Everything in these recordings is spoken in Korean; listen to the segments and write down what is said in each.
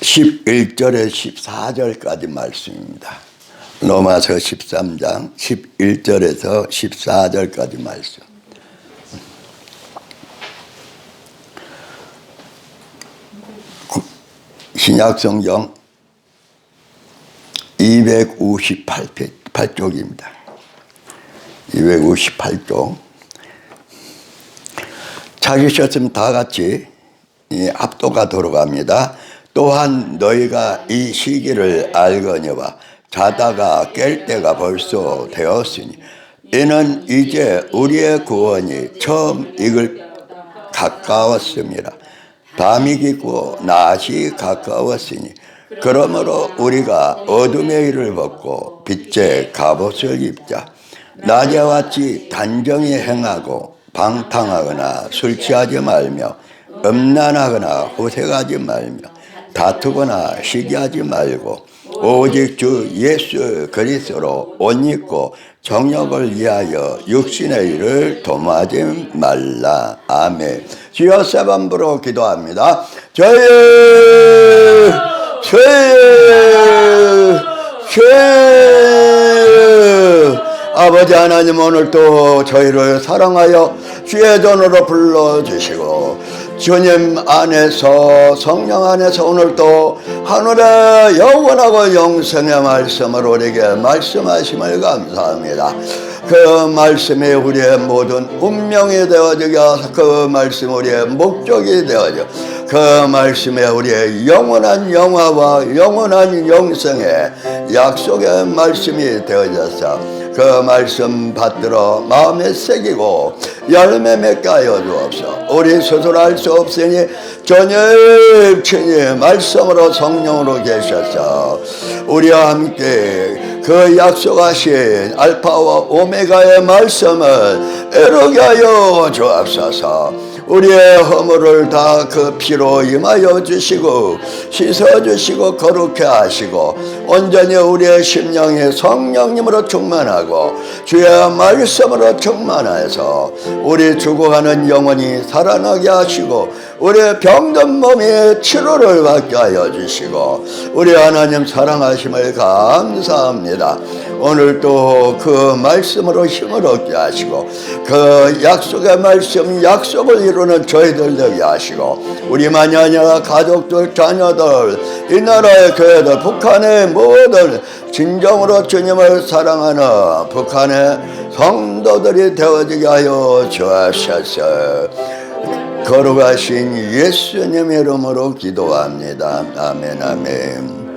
11절에 14절까지 말씀입니다. 로마서 13장 11절에서 14절까지 말씀. 신약성경 258쪽입니다. 258쪽. 찾으셨으면 다 같이 압도가 돌아갑니다. 또한 너희가 이 시기를 알거니와 자다가 깰 때가 벌써 되었으니 이는 이제 우리의 구원이 처음 이글 가까웠습니다. 밤이 깊고 낮이 가까웠으니 그러므로 우리가 어둠의 일을 벗고 빛의 갑옷을 입자. 낮에 같이 단정히 행하고 방탕하거나 술 취하지 말며 음란하거나 호색하지 말며 다투거나 시기하지 말고 오직 주 예수 그리스도로 옷 입고 정욕을 위하여 육신의 일을 도모하지 말라. 아멘. 주여 세 번 부르고 기도합니다. 죄 아버지 하나님, 오늘도 저희를 사랑하여 주의 전으로 불러주시고 주님 안에서 성령 안에서 오늘도 하늘의 영원하고 영생의 말씀을 우리에게 말씀하심을 감사합니다. 그 말씀이 우리의 모든 운명이 되어지게 하사 그 말씀 우리의 목적이 되어져 그 말씀에 우리의 영원한 영화와 영원한 영생의 약속의 말씀이 되어져서 그 말씀 받들어 마음에 새기고 열매 맺게 하여 주옵소서. 우리 스스로 할 수 없으니 전혀 친히 말씀으로 성령으로 계셔서 우리와 함께 그 약속하신 알파와 오메가의 말씀을 이루게 하여 주옵소서. 우리의 허물을 다 그 피로 임하여 주시고 씻어주시고 거룩해 하시고 온전히 우리의 심령이 성령님으로 충만하고 주의 말씀으로 충만해서 우리 죽어가는 영혼이 살아나게 하시고 우리의 병든 몸이 치료를 받게 하여 주시고 우리 하나님 사랑하심을 감사합니다. 오늘도 그 말씀으로 힘을 얻게 하시고 그 약속의 말씀 약속을 이루는 저희들 되게 하시고 우리만이 아니라 가족들 자녀들 이 나라의 교회들 북한의 모든 진정으로 주님을 사랑하는 북한의 성도들이 되어지게 하여 주옵소서. 거룩하신 예수님의 이름으로 기도합니다. 아멘 아멘.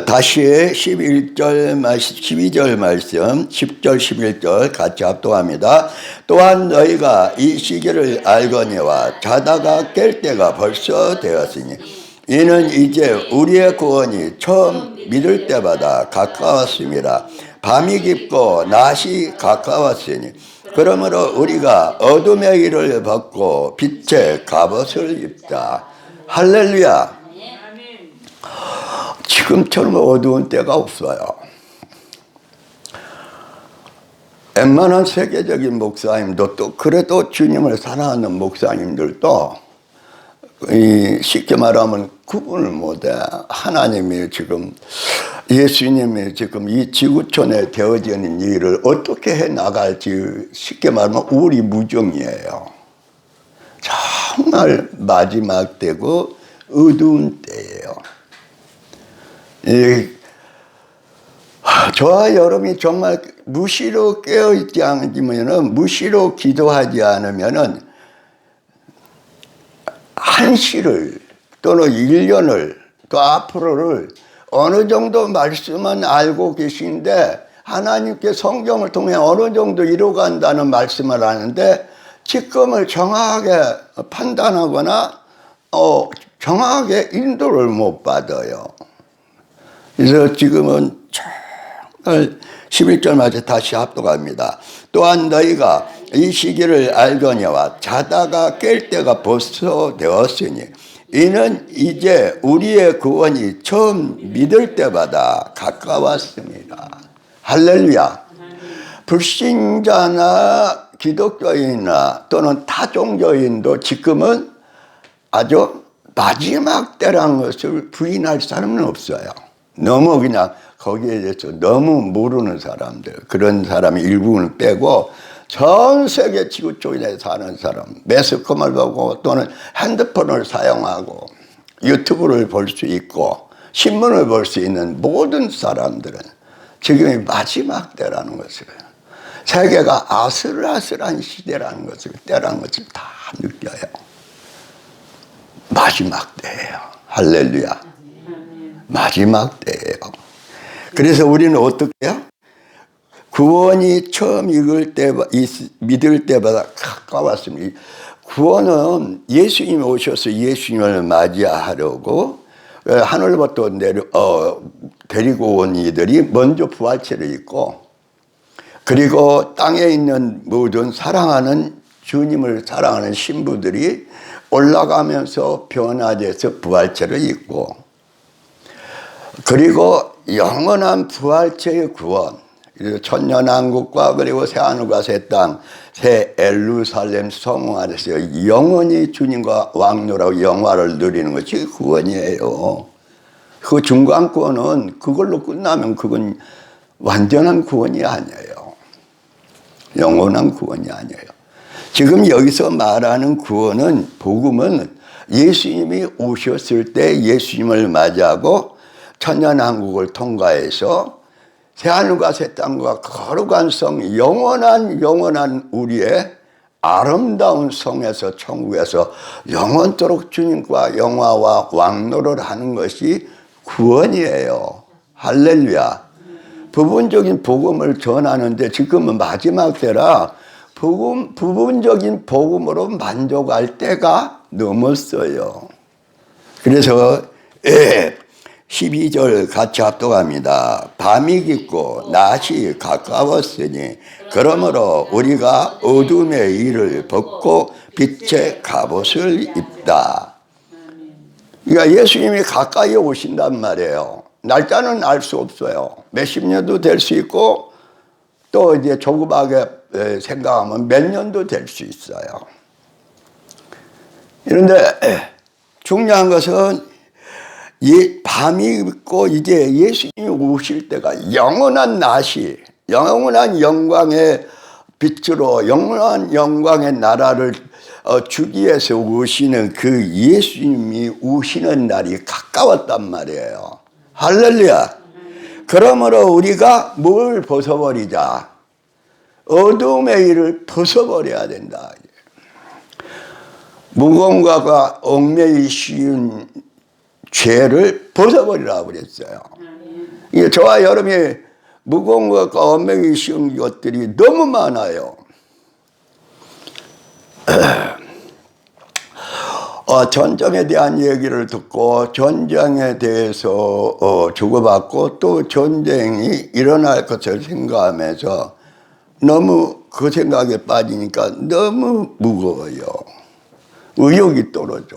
다시 11절 말씀, 12절 말씀, 10절, 11절 같이 합독합니다. 또한 너희가 이 시기를 알거니와 자다가 깰 때가 벌써 되었으니 이는 이제 우리의 구원이 처음 믿을 때마다 가까웠습니다. 밤이 깊고 낮이 가까웠으니 그러므로 우리가 어둠의 일을 벗고 빛의 갑옷을 입자. 할렐루야. 지금처럼 어두운 때가 없어요. 웬만한 세계적인 목사님도 또 그래도 주님을 사랑하는 목사님들도 쉽게 말하면 구분을 못해. 하나님이 지금 예수님이 지금 이 지구촌에 되어지는 일을 어떻게 해 나갈지 쉽게 말하면 우리무정이에요. 정말 마지막 때고 어두운 때예요. 저와 여러분이 정말 무시로 깨어있지 않으면은 무시로 기도하지 않으면은 한시를 또는 1년을 또 앞으로를 어느 정도 말씀은 알고 계신데 하나님께 성경을 통해 어느 정도 이루어간다는 말씀을 하는데 지금을 정확하게 판단하거나 정확하게 인도를 못 받아요. 그래서 지금은 정말 11절 마저 다시 합독합니다. 또한 너희가 이 시기를 알거니와 자다가 깰 때가 벌써 되었으니 이는 이제 우리의 구원이 처음 믿을 때마다 가까웠습니다. 할렐루야. 불신자나 기독교인이나 또는 타종교인도 지금은 아주 마지막 때라는 것을 부인할 사람은 없어요. 너무 그냥 거기에 대해서 너무 모르는 사람들, 그런 사람이 일부는 빼고 전 세계 지구 쪽에 사는 사람, 매스컴을 보고 또는 핸드폰을 사용하고 유튜브를 볼 수 있고 신문을 볼 수 있는 모든 사람들은 지금이 마지막 때라는 것을, 세계가 아슬아슬한 시대라는 것을, 때라는 것을 다 느껴요. 마지막 때예요. 할렐루야. 마지막 때예요. 그래서 우리는 어떻게 해요? 구원이 처음 믿을 때보다 가까웠습니다. 구원은 예수님이 오셔서 예수님을 맞이하려고 하늘부터 데리고 온 이들이 먼저 부활체를 입고, 그리고 땅에 있는 모든 사랑하는 주님을 사랑하는 신부들이 올라가면서 변화돼서 부활체를 입고, 그리고 영원한 부활체의 구원, 천년왕국과 그리고 새하늘과 새 땅, 새 예루살렘 성 안에서 영원히 주님과 왕노라고 영화를 누리는 것이 구원이에요. 그 중간 구원은 그걸로 끝나면 그건 완전한 구원이 아니에요. 영원한 구원이 아니에요. 지금 여기서 말하는 구원은, 복음은 예수님이 오셨을 때 예수님을 맞이하고 천년왕국을 통과해서 새하늘과 새 땅과 거룩한 성, 영원한 우리의 아름다운 성에서, 천국에서 영원토록 주님과 영화와 왕노를 하는 것이 구원이에요. 할렐루야. 부분적인 복음을 전하는데 지금은 마지막 때라 부분적인 복음으로 만족할 때가 넘었어요. 그래서 12절 같이 합독합니다. 밤이 깊고 낮이 가까웠으니 그러므로 우리가 어둠의 일을 벗고 빛의 갑옷을 입다. 그러니까 예수님이 가까이 오신단 말이에요. 날짜는 알 수 없어요. 몇십 년도 될 수 있고 또 이제 조그맣게 생각하면 몇 년도 될 수 있어요. 그런데 중요한 것은 밤이 있고 이제 예수님이 오실 때가 영원한 낮이, 영원한 영광의 빛으로 영원한 영광의 나라를 주기 위해서 오시는 그 예수님이 오시는 날이 가까웠단 말이에요. 할렐루야. 그러므로 우리가 뭘 벗어버리자? 어둠의 일을 벗어버려야 된다. 무거움과 얽매이 쉬운 죄를 벗어버리라고 그랬어요. 이게 저와 여러분이 무거운 것과 얽매이기 쉬운 것들이 너무 많아요. 전쟁에 대한 얘기를 듣고 전쟁에 대해서 주고받고 또 전쟁이 일어날 것을 생각하면서 너무 그 생각에 빠지니까 너무 무거워요. 의욕이 떨어져.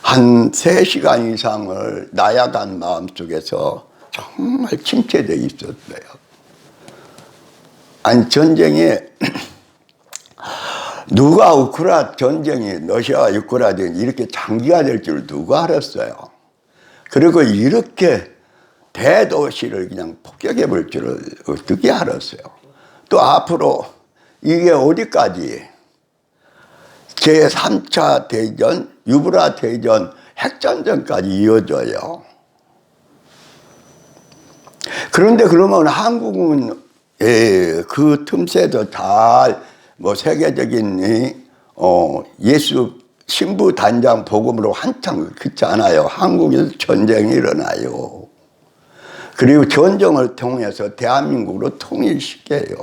한 3시간 이상을 나약한 마음속에서 정말 침체되어 있었어요. 아니, 전쟁에 누가 우크라이나 전쟁이 러시아와 우크라이나 이렇게 장기가 될 줄 누가 알았어요. 그리고 이렇게 대도시를 그냥 폭격해 볼 줄을 어떻게 알았어요. 또 앞으로 이게 어디까지 제3차 대전, 유브라 대전, 핵전쟁까지 이어져요. 그런데 그러면 한국은 그 틈새도 잘 세계적인 예수 신부 단장 복음으로 한창 그렇지 않아요. 한국에서 전쟁이 일어나요. 그리고 전쟁을 통해서 대한민국으로 통일시켜요.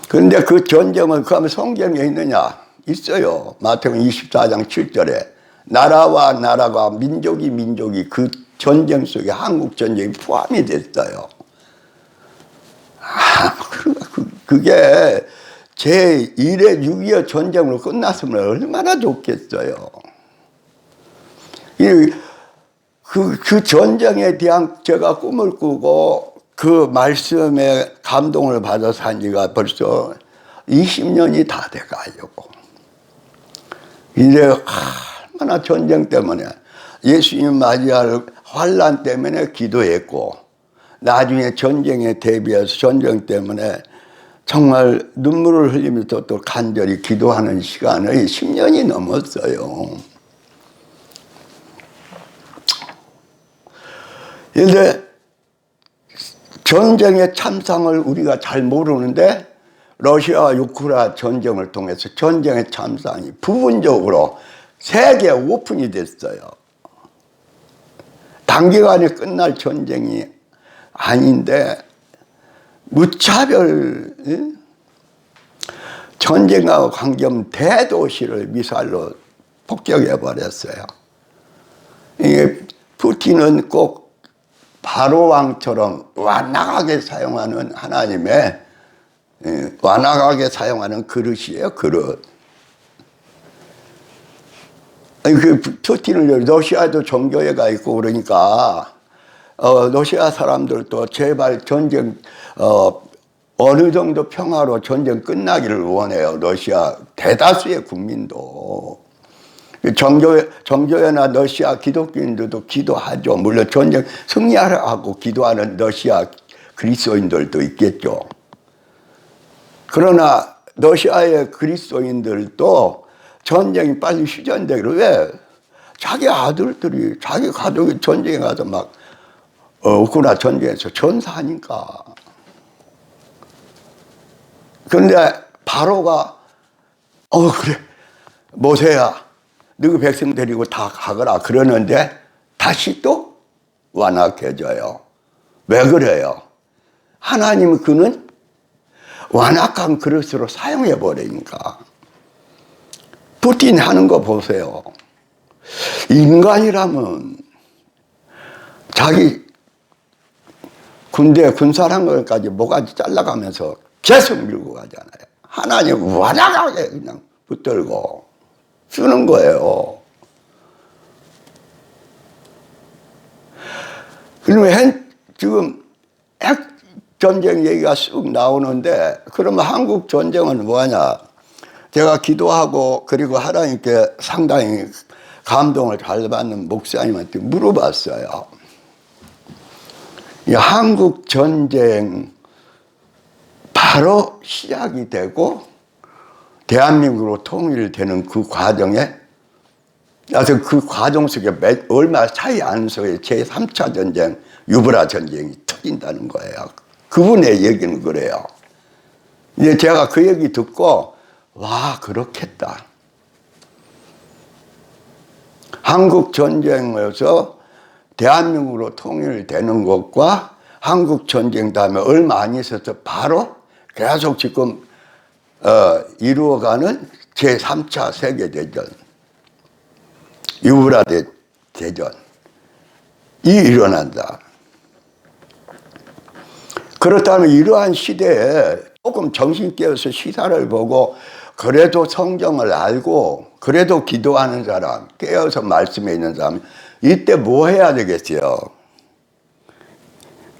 그런데 그 전쟁을 그러면 성경에 있느냐? 있어요. 마태복음 24장 7절에 나라와 나라가 민족이 그 전쟁 속에 한국 전쟁이 포함이 됐어요. 그게 제1회 6.25 전쟁으로 끝났으면 얼마나 좋겠어요. 그 전쟁에 대한 제가 꿈을 꾸고 그 말씀에 감동을 받아서 한 지가 벌써 20년이 다 돼가요. 이제 얼마나 전쟁 때문에 예수님 맞이할 환난 때문에 기도했고, 나중에 전쟁에 대비해서 전쟁 때문에 정말 눈물을 흘리면서 또 간절히 기도하는 시간이 10년이 넘었어요. 그런데 전쟁의 참상을 우리가 잘 모르는데 러시아와 우크라이나 전쟁을 통해서 전쟁의 참상이 부분적으로 세계 오픈이 됐어요. 단기간에 끝날 전쟁이 아닌데 무차별 전쟁하고 관계없는 대도시를 미사일로 폭격해 버렸어요. 이게 푸틴은 꼭 바로 왕처럼 완악하게 사용하는 하나님의 완악하게 사용하는 그릇이에요, 그릇. 아니, 그 푸틴을 러시아도 종교회가 있고 그러니까 러시아 사람들도 제발 전쟁 어느 정도 평화로 전쟁 끝나기를 원해요. 러시아 대다수의 국민도. 정교회나 러시아 기독교인들도 기도하죠. 물론 전쟁 승리하라고 기도하는 러시아 그리스도인들도 있겠죠. 그러나 러시아의 그리스도인들도 전쟁이 빨리 휴전되기를, 왜? 자기 아들들이, 자기 가족이 전쟁에 가서 막 우크라이나 전쟁에서 전사하니까. 그런데 바로가 그래 모세야 너희 백성 데리고 다 가거라 그러는데 다시 또 완악해져요. 왜 그래요? 하나님은 그는 완악한 그릇으로 사용해 버리니까. 푸틴 하는 거 보세요. 인간이라면 자기 군대 군사한 것까지 모가지 잘라가면서 계속 밀고 가잖아요. 하나님 완악하게 그냥 붙들고 쓰는 거예요. 그러면 지금 핵 전쟁 얘기가 쑥 나오는데, 그러면 한국 전쟁은 뭐냐? 제가 기도하고 그리고 하나님께 상당히 감동을 잘 받는 목사님한테 물어봤어요. 이 한국 전쟁 바로 시작이 되고 대한민국으로 통일되는 그 과정에, 그래서 그 과정 속에 얼마 차이 안 속에 제3차 전쟁, 유브라 전쟁이 터진다는 거예요. 그분의 얘기는 그래요. 이제 제가 그 얘기 듣고, 와, 그렇겠다. 한국 전쟁에서 대한민국으로 통일되는 것과 한국 전쟁 다음에 얼마 안 있어서 바로 계속 지금 이루어가는 제3차 세계대전, 유브라 대전이 일어난다. 그렇다면 이러한 시대에 조금 정신 깨어서 시사를 보고 그래도 성경을 알고 그래도 기도하는 사람, 깨어서 말씀에 있는 사람, 이때 뭐 해야 되겠어요?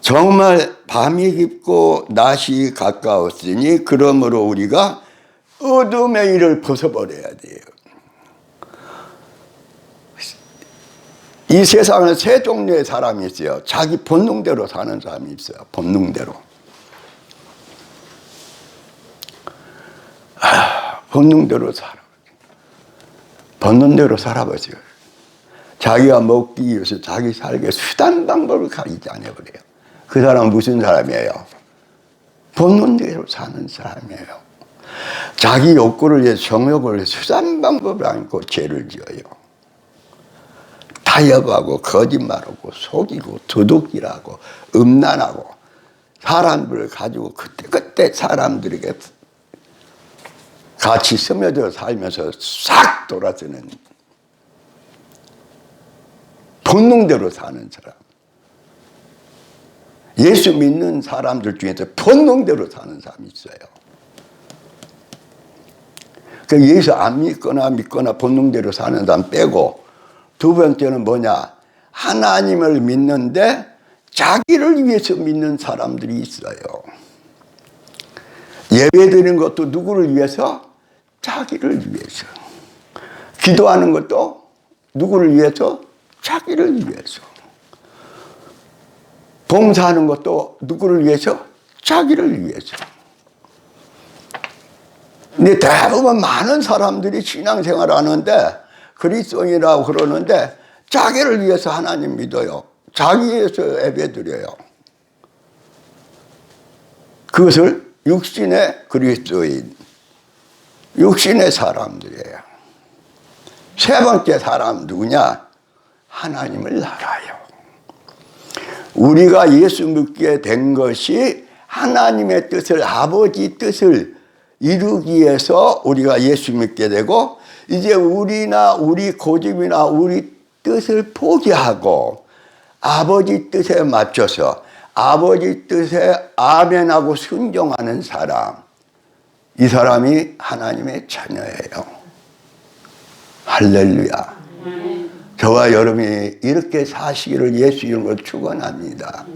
정말 밤이 깊고 낮이 가까웠으니 그러므로 우리가 어둠의 일을 벗어버려야 돼요. 이 세상에 세 종류의 사람이 있어요. 자기 본능대로 사는 사람이 있어요. 본능대로. 본능대로 살아. 본능대로 살아보세요. 자기가 먹기 위해서 자기 살기 수단 방법을 가리지 않아버려요. 그 사람은 무슨 사람이에요? 본능대로 사는 사람이에요. 자기 욕구를 위해 정욕을 위해 수단 방법을 안고 죄를 지어요. 타협하고 거짓말하고 속이고 도둑질하고 음란하고 사람들을 가지고 그때 사람들에게 같이 스며들어 살면서 싹 돌아서는 본능대로 사는 사람. 예수 믿는 사람들 중에서 본능대로 사는 사람이 있어요. 그 예수 안 믿거나 본능대로 사는 사람 빼고, 두 번째는 뭐냐? 하나님을 믿는데 자기를 위해서 믿는 사람들이 있어요. 예배 드리는 것도 누구를 위해서? 자기를 위해서. 기도하는 것도 누구를 위해서? 자기를 위해서. 봉사하는 것도 누구를 위해서? 자기를 위해서. 근데 대부분 많은 사람들이 신앙생활을 하는데 그리스도인이라고 그러는데 자기를 위해서 하나님 믿어요. 자기 위해서 예배드려요. 그것을 육신의 그리스도인, 육신의 사람들이에요. 세 번째 사람 누구냐? 하나님을 알아요. 우리가 예수 믿게 된 것이 하나님의 뜻을, 아버지 뜻을 이루기 위해서 우리가 예수 믿게 되고, 이제 우리나 우리 고집이나 우리 뜻을 포기하고 아버지 뜻에 맞춰서 아버지 뜻에 아멘하고 순종하는 사람, 이 사람이 하나님의 자녀예요. 할렐루야. 저와 여러분이 이렇게 사시기를 예수 이름으로 축원합니다.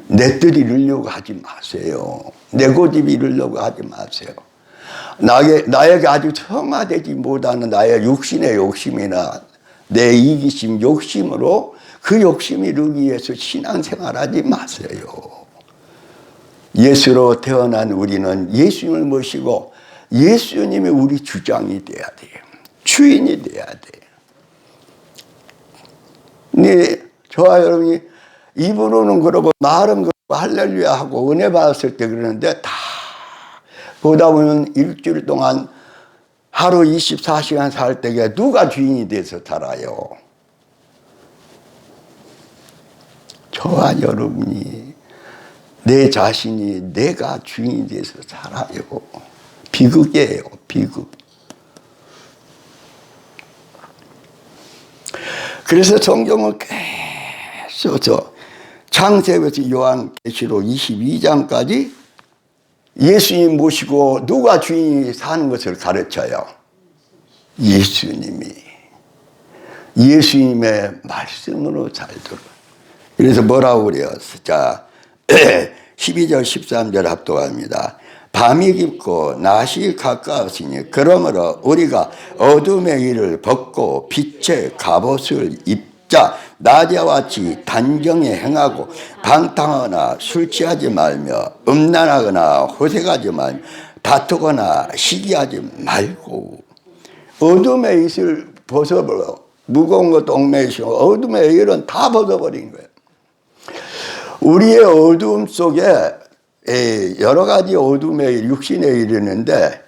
내 뜻 이루려고 하지 마세요. 내 고집 이루려고 하지 마세요. 나에게 아주 성화되지 못하는 나의 육신의 욕심이나 내 이기심, 욕심으로 그 욕심 이루기 위해서 신앙생활하지 마세요. 예수로 태어난 우리는 예수님을 모시고 예수님이 우리 주장이 돼야 돼요. 주인이 돼야 돼요. 근데 저와 여러분이 입으로는 그러고 말은 그러고 할렐루야 하고 은혜 받았을 때 그러는데 다 보다 보면 일주일 동안 하루 24시간 살 때에 누가 주인이 돼서 살아요? 저와 여러분이, 내 자신이 내가 주인이 돼서 살아요. 비극이에요, 비극. 그래서 성경을 계속 창세기부터 요한계시록 22장까지 예수님 모시고 누가 주인이 사는 것을 가르쳐요. 예수님이. 예수님의 말씀으로 살도록. 그래서 뭐라고 그래요? 자, 12절 13절 합독합니다. 밤이 깊고 낮이 가까웠으니 그러므로 우리가 어둠의 일을 벗고 빛의 갑옷을 입자. 낮에와 같이 단정히 행하고 방탕하거나 술 취하지 말며 음란하거나 호색하지 말며 다투거나 시기하지 말고. 어둠의 일을 벗어버려. 무거운 것도 얽매이시고 어둠의 일은 다 벗어버린 거예요. 우리의 어두움 속에 여러 가지 어둠의 일, 육신의 일이 있는데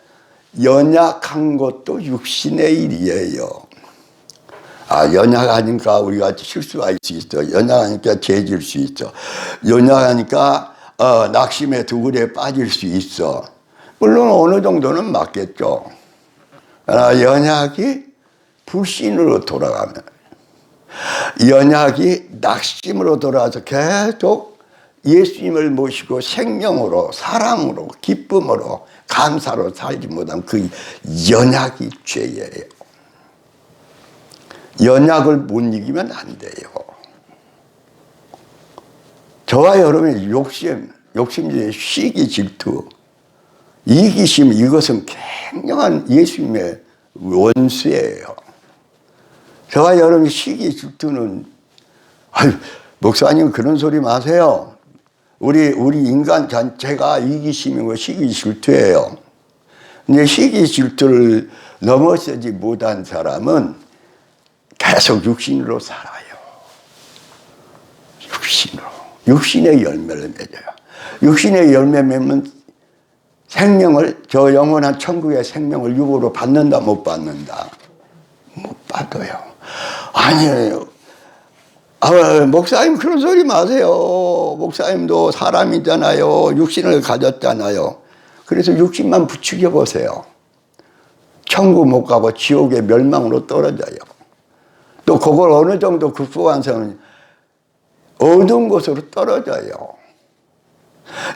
연약한 것도 육신의 일이에요. 연약하니까 우리가 실수할 수 있어. 연약하니까 죄질 수 있어. 연약하니까 낙심의 두굴에 빠질 수 있어. 물론 어느 정도는 맞겠죠. 그러나 연약이 불신으로 돌아가면, 연약이 낙심으로 돌아가서 계속 예수님을 모시고 생명으로, 사랑으로, 기쁨으로, 감사로 살지 못하면 그 연약이 죄예요. 연약을 못 이기면 안 돼요. 저와 여러분의 욕심의 시기, 질투, 이기심, 이것은 굉장한 예수님의 원수예요. 저와 여러분의 시기, 질투는, 목사님 그런 소리 마세요. 우리 인간 전체가 이기심이고 시기, 질투예요. 근데 시기, 질투를 넘어서지 못한 사람은 계속 육신으로 살아요. 육신으로. 육신의 열매를 맺어요. 육신의 열매 맺으면 생명을, 저 영원한 천국의 생명을 육으로 받는다, 못 받는다? 못 받아요. 아니에요. 목사님 그런 소리 마세요. 목사님도 사람이잖아요. 육신을 가졌잖아요. 그래서 육신만 부추겨 보세요. 천국 못 가고 지옥의 멸망으로 떨어져요. 또 그걸 어느 정도 극복한 사람은 어두운 곳으로 떨어져요.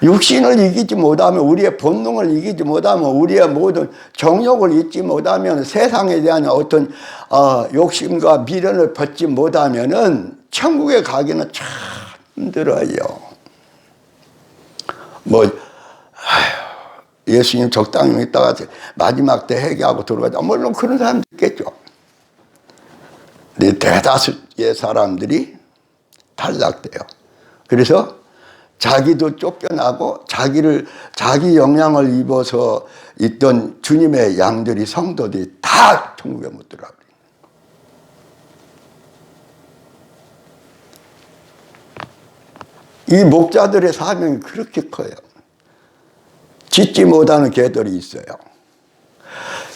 육신을 이기지 못하면, 우리의 본능을 이기지 못하면, 우리의 모든 정욕을 잊지 못하면, 세상에 대한 어떤 욕심과 미련을 벗지 못하면은 천국에 가기는 참 힘들어요. 예수님 적당히 있다가 마지막 때 회개하고 들어가자. 물론 그런 사람도 있겠죠. 대다수의 사람들이 탈락돼요. 그래서 자기도 쫓겨나고 자기 영향을 입어서 있던 주님의 양들이 성도들이 다 천국에 못 들어가요. 이 목자들의 사명이 그렇게 커요. 짖지 못하는 개들이 있어요.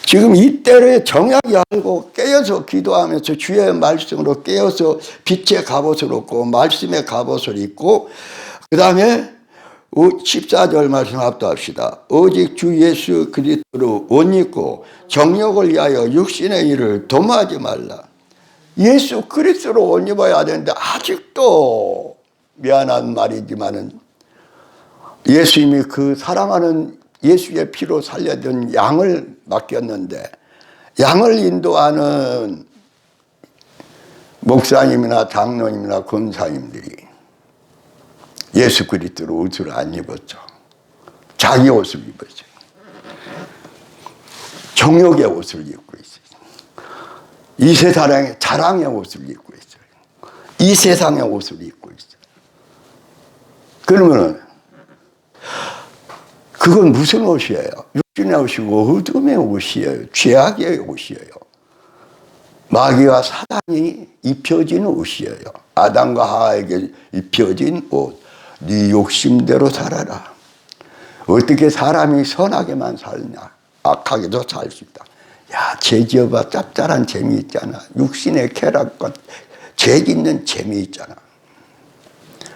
지금 이때를 정확히 알고 깨어서 기도하면서 주의 말씀으로 깨어서 빛의 갑옷을 얻고 말씀의 갑옷을 입고 그 다음에 14절 말씀 합독합시다. 오직 주 예수 그리스도로 옷 입고 정욕을 위하여 육신의 일을 도모하지 말라. 예수 그리스도로 옷 입어야 되는데 아직도 미안한 말이지만은 예수님이 그 사랑하는 예수의 피로 살려준 양을 맡겼는데 양을 인도하는 목사님이나 장로님이나 권사님들이 예수 그리스도로 옷을 안 입었죠. 자기 옷을 입었죠. 정욕의 옷을 입고 있어요. 이 세상의 자랑의 옷을 입고 있어요. 이 세상의 옷을 입고 있어요. 그러면은 그건 무슨 옷이에요? 육신의 옷이고 어둠의 옷이에요. 죄악의 옷이에요. 마귀와 사단이 입혀진 옷이에요. 아담과 하와에게 입혀진 옷. 네 욕심대로 살아라. 어떻게 사람이 선하게만 살냐? 악하게도 살 수 있다. 야, 죄지어봐 짭짤한 재미 있잖아. 육신의 쾌락과 죄 짓는 재미 있잖아.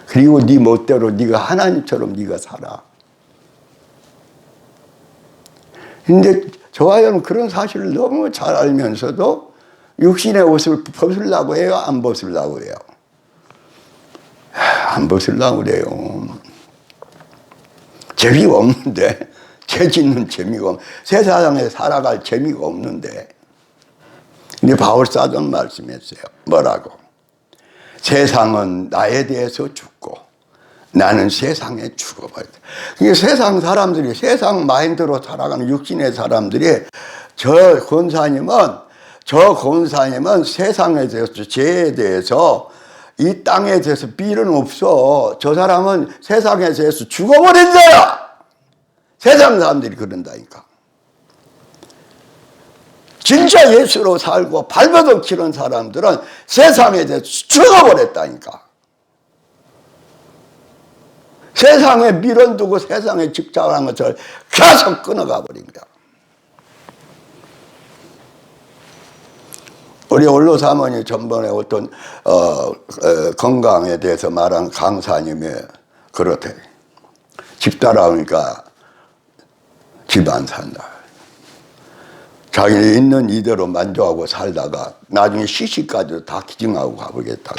그리고 네 멋대로 네가 하나님처럼 네가 살아. 근데 저와는 그런 사실을 너무 잘 알면서도 육신의 옷을 벗으려고 해요? 안 벗으려고 해요? 안 벗으려고 그래요. 재미가 없는데, 죄 짓는 재미가 세상에 살아갈 재미가 없는데. 근데 바울사도는 말씀했어요. 뭐라고? 세상은 나에 대해서 죽고 나는 세상에 죽어버렸다. 그러니까 세상 사람들이, 세상 마인드로 살아가는 육신의 사람들이 저 권사님은 세상에 대해서, 죄에 대해서, 이 땅에 대해서 미련 없어. 저 사람은 세상에 대해서 죽어버린 자야. 세상 사람들이 그런다니까. 진짜 예수로 살고 발버둥 치는 사람들은 세상에 대해서 죽어버렸다니까. 세상에 미련 두고 세상에 집착하는 것을 계속 끊어가 버린 거야. 우리 원로 사모님 전번에 어떤 건강에 대해서 말한 강사님이 그렇대. 집 따라오니까 집 안 산다. 자기는 있는 이대로 만족하고 살다가 나중에 시시까지도 다 기증하고 가보겠다고.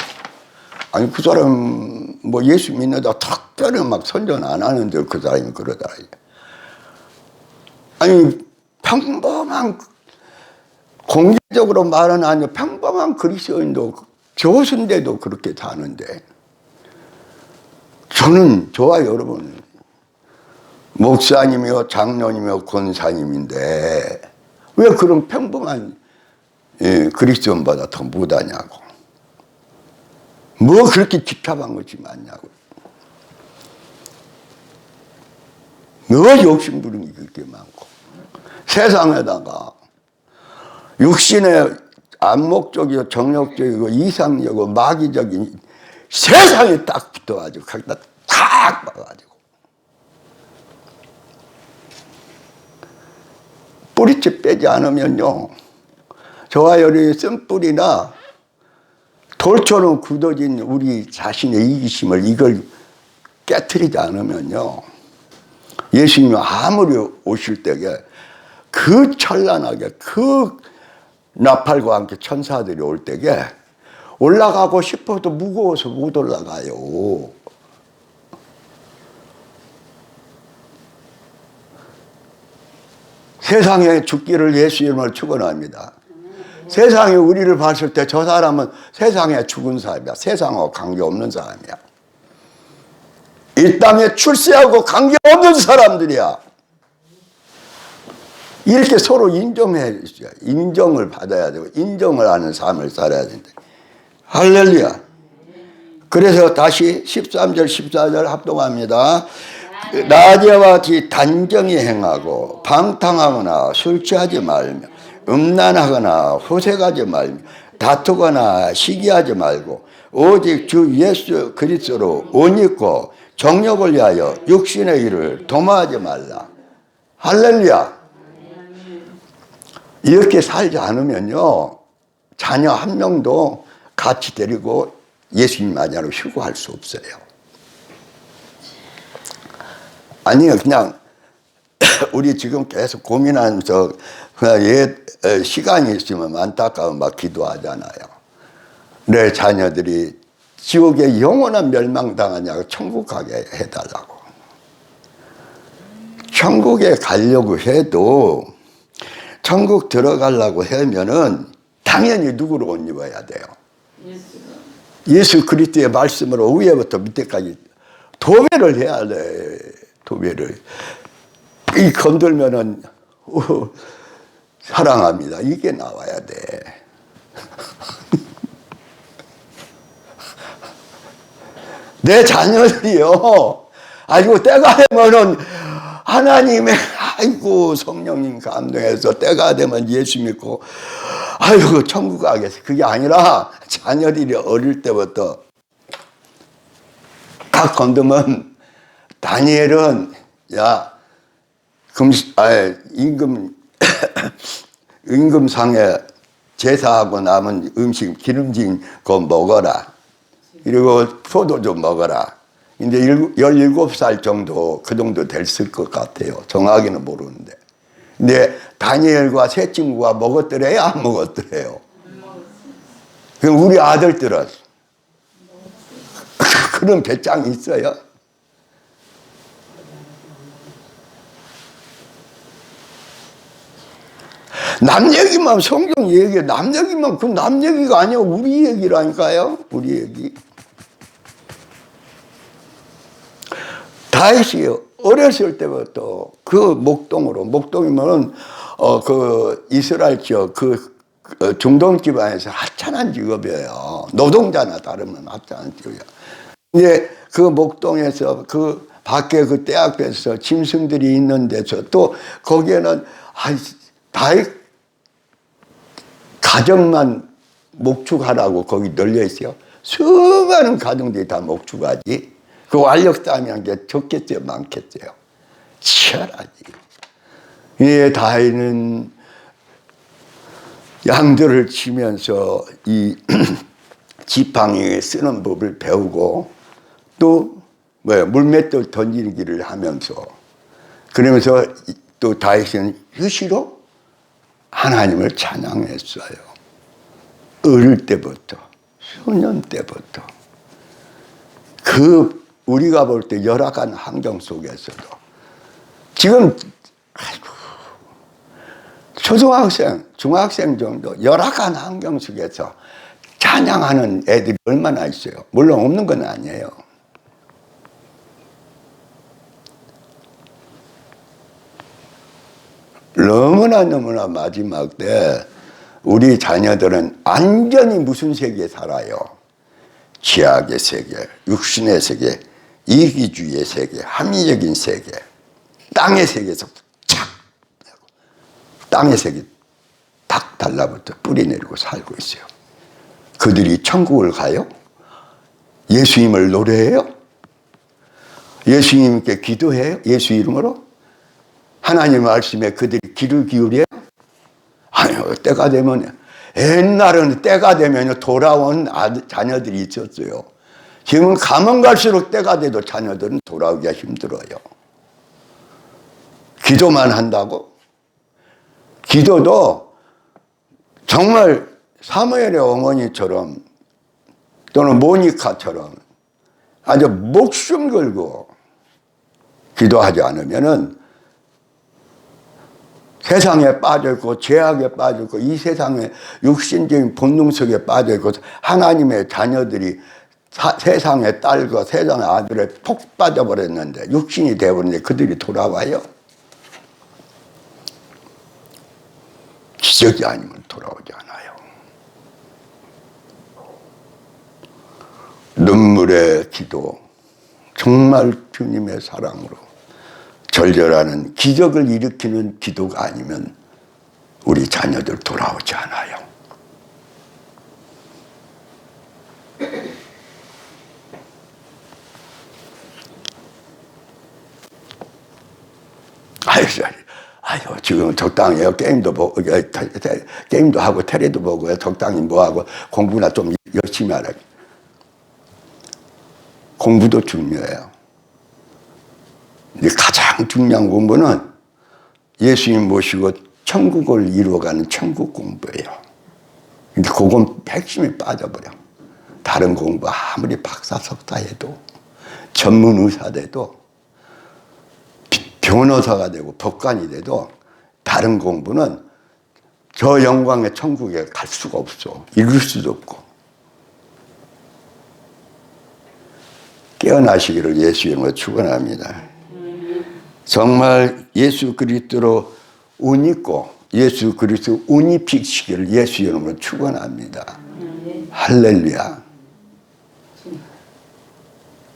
아니 그 사람 뭐 예수 믿는다 특별히 막 선전 안 하는데 그 사람이 그러더라. 아니 평범한, 공개적으로 말은 아니고 평범한 그리스도인도 교수인데도 그렇게 사는데, 저와 여러분 목사님이요 장로님이요 권사님인데 왜 그런 평범한 그리스도인보다 더 못하냐고. 뭐 그렇게 집착한 것이 많냐고. 뭐 욕심부린 게 그렇게 많고. 세상에다가 육신의 안목적이고 정욕적이고 이상적이고 마귀적인 세상에 딱 붙어가지고 거기다 탁 박아가지고 뿌리째 빼지 않으면요, 저와 여러분의 쓴뿌리나 돌처럼 굳어진 우리 자신의 이기심을 이걸 깨트리지 않으면요, 예수님이 아무리 오실 때에 그 찬란하게 그 나팔과 함께 천사들이 올 때에 올라가고 싶어도 무거워서 못 올라가요. 세상에 죽기를 예수 이름으로 축원합니다. 세상이 우리를 봤을 때 저 사람은 세상에 죽은 사람이야. 세상하고 관계없는 사람이야. 이 땅에 출세하고 관계없는 사람들이야. 이렇게 서로 인정을 받아야 되고 인정을 하는 삶을 살아야 된다. 할렐루야. 그래서 다시 13절 14절 합동합니다. 낮에와 같이 단정히 행하고 방탕하거나 술 취하지 말며 음란하거나 호색하지 말며 다투거나 시기하지 말고 오직 주 예수 그리스도로 옷 입고 정욕을 위하여 육신의 일을 도모하지 말라. 할렐루야. 이렇게 살지 않으면요, 자녀 한 명도 같이 데리고 예수님 마냐로 휴거할 수 없어요. 아니요, 그냥 우리 지금 계속 고민하면서 그냥 시간이 있으면 안타까워 막 기도하잖아요. 내 자녀들이 지옥에 영원한 멸망당하냐고 천국 가게 해달라고. 천국에 가려고 해도 천국 들어가려고 하면은 당연히 누구로 옷 입어야 돼요? 예수 그리스도의 말씀으로 위에부터 밑에까지 도배를 해야 돼. 도배를. 이 건들면은 사랑합니다. 이게 나와야 돼. 내 자녀들이요. 아이고 때가 되면은 하나님의 아이고 성령님 감동해서 때가 되면 예수 믿고 아이고 천국 가겠어. 그게 아니라 자녀들이 어릴 때부터 딱 건드면 다니엘은 야 임금상에 제사하고 남은 음식 기름진 거 먹어라. 그리고 포도 좀 먹어라. 이제 17살 정도 그 정도 됐을 것 같아요. 정확히는 모르는데. 근데 다니엘과 세 친구가 먹었더래요? 안 먹었더래요? 그럼 우리 아들들은 그런 배짱이 있어요? 남 얘기만 성경 얘기해. 남 얘기만 그 남 얘기가 아니야. 우리 얘기라니까요. 우리 얘기. 다윗이 어렸을 때부터 그 목동이면은 그 이스라엘 지역 그 중동 지방에서 하찮은 직업이에요. 노동자나 다르면 하찮은 직업이야. 근데 그 목동에서 그 밖에 그 떼 앞에서 짐승들이 있는 데서 또 거기에는 다윗 가정만 목축하라고 거기 널려 있어요. 수많은 가정들이 다 목축하지. 그 완력 싸움이란 게 적겠어요, 많겠어요? 치열하지. 예, 다윗은 양들을 치면서 이 지팡이 쓰는 법을 배우고 또 물맷돌 던지기를 하면서 그러면서 또 다윗은 휴시로 하나님을 찬양했어요. 어릴 때부터, 소년 때부터. 우리가 볼 때 열악한 환경 속에서도 지금 초등학생, 중학생 정도 열악한 환경 속에서 찬양하는 애들이 얼마나 있어요. 물론 없는 건 아니에요. 너무나 마지막 때 우리 자녀들은 완전히 무슨 세계에 살아요? 죄악의 세계, 육신의 세계, 이기주의의 세계, 합리적인 세계, 땅의 세계에서 착 땅의 세계 딱 달라붙어 뿌리 내리고 살고 있어요. 그들이 천국을 가요? 예수님을 노래해요? 예수님께 기도해요? 예수 이름으로? 하나님 말씀에 그들이 귀를 기울여요? 아니요. 때가 되면 옛날에는 때가 되면 돌아온 자녀들이 있었어요. 지금은 가면 갈수록 때가 돼도 자녀들은 돌아오기가 힘들어요. 기도만 한다고? 기도도 정말 사무엘의 어머니처럼 또는 모니카처럼 아주 목숨 걸고 기도하지 않으면은 세상에 빠져있고 죄악에 빠져있고 이 세상에 육신적인 본능 속에 빠져있고 하나님의 자녀들이 세상의 딸과 세상의 아들에 폭 빠져버렸는데 육신이 되어버렸는데 그들이 돌아와요. 기적이 아니면 돌아오지 않아요. 눈물의 기도, 정말 주님의 사랑으로 절절하는 기적을 일으키는 기도가 아니면 우리 자녀들 돌아오지 않아요. 아유, 지금 적당히 해요. 게임도 보고, 게임도 하고, 테레도 보고, 적당히 뭐 하고, 공부나 좀 열심히 하라. 공부도 중요해요. 가장 중요한 공부는 예수님 모시고 천국을 이루어가는 천국 공부예요. 근데 그건 핵심이 빠져버려. 다른 공부 아무리 박사, 석사 해도, 전문 의사 돼도, 변호사가 되고 법관이 돼도 다른 공부는 저 영광의 천국에 갈 수가 없어. 이룰 수도 없고. 깨어나시기를 예수 이름으로 축원합니다. 정말 예수 그리스도로 옷 입고 예수 그리스도 옷 입히시기를 예수 이름으로 축원합니다. 할렐루야.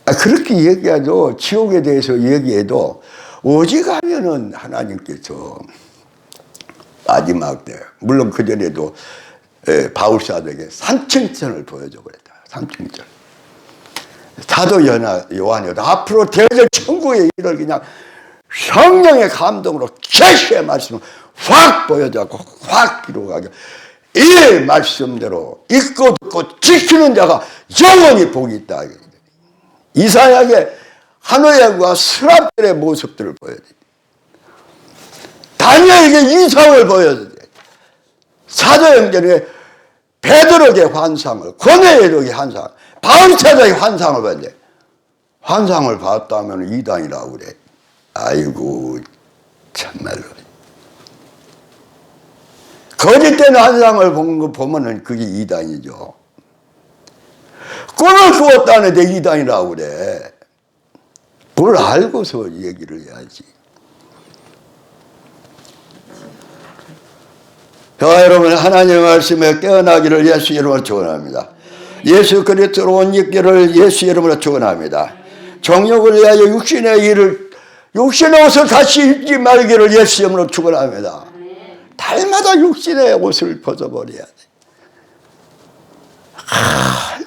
그렇게 얘기해도, 지옥에 대해서 얘기해도 오직 하면은 하나님께서 마지막 때, 물론 그전에도 바울사도에게 삼층천을 보여줘 버렸다. 삼층천. 사도 요한이도 앞으로 대절 천국의 일을 그냥 성령의 감동으로 계시의 말씀을 확 보여줘갖고 확 이루어가게, 이 말씀대로 읽고 듣고 지키는 자가 영원히 복이 있다. 이사야의 한호야과 스랍들의 모습들을 보여야 돼. 다니엘에게 이상을 보여야 돼. 사도행전에 베드로에게 환상을, 고넬료에게 환상, 바울사도에게 환상을 봐야 돼. 환상을 봤다면 이단이라고 그래. 아이고 참말로. 거짓된 환상을 본 거 보면은 그게 이단이죠. 꿈을 꾸었다는데 이단이라고 그래. 그걸 알고서 얘기를 해야지. 자, 여러분, 하나님의 말씀에 깨어나기를 예수 이름으로 축원합니다. 예수 그리스도로 옷 입기를 예수 이름으로 축원합니다. 정욕을 위하여 육신의 일을, 육신의 옷을 다시 입지 말기를 예수 이름으로 축원합니다. 달마다 육신의 옷을 벗어버려야 돼.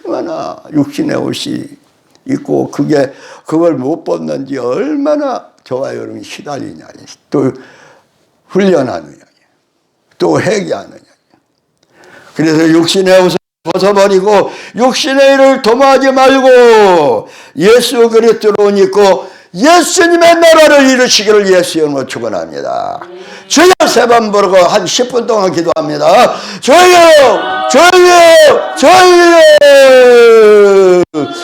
얼마나 육신의 옷이 있고 그걸 못 벗는지 얼마나 저와 여러분이 시달리냐, 또 훈련하느냐, 또 회개하느냐. 그래서 육신의 옷을 벗어버리고 육신의 일을 도모하지 말고 예수 그리스도로 옷 입고 예수님의 나라를 이루시기를 예수 이름으로 축원합니다. 주여 세 번 부르고 한 10분 동안 기도합니다. 주여, 주여, 주여.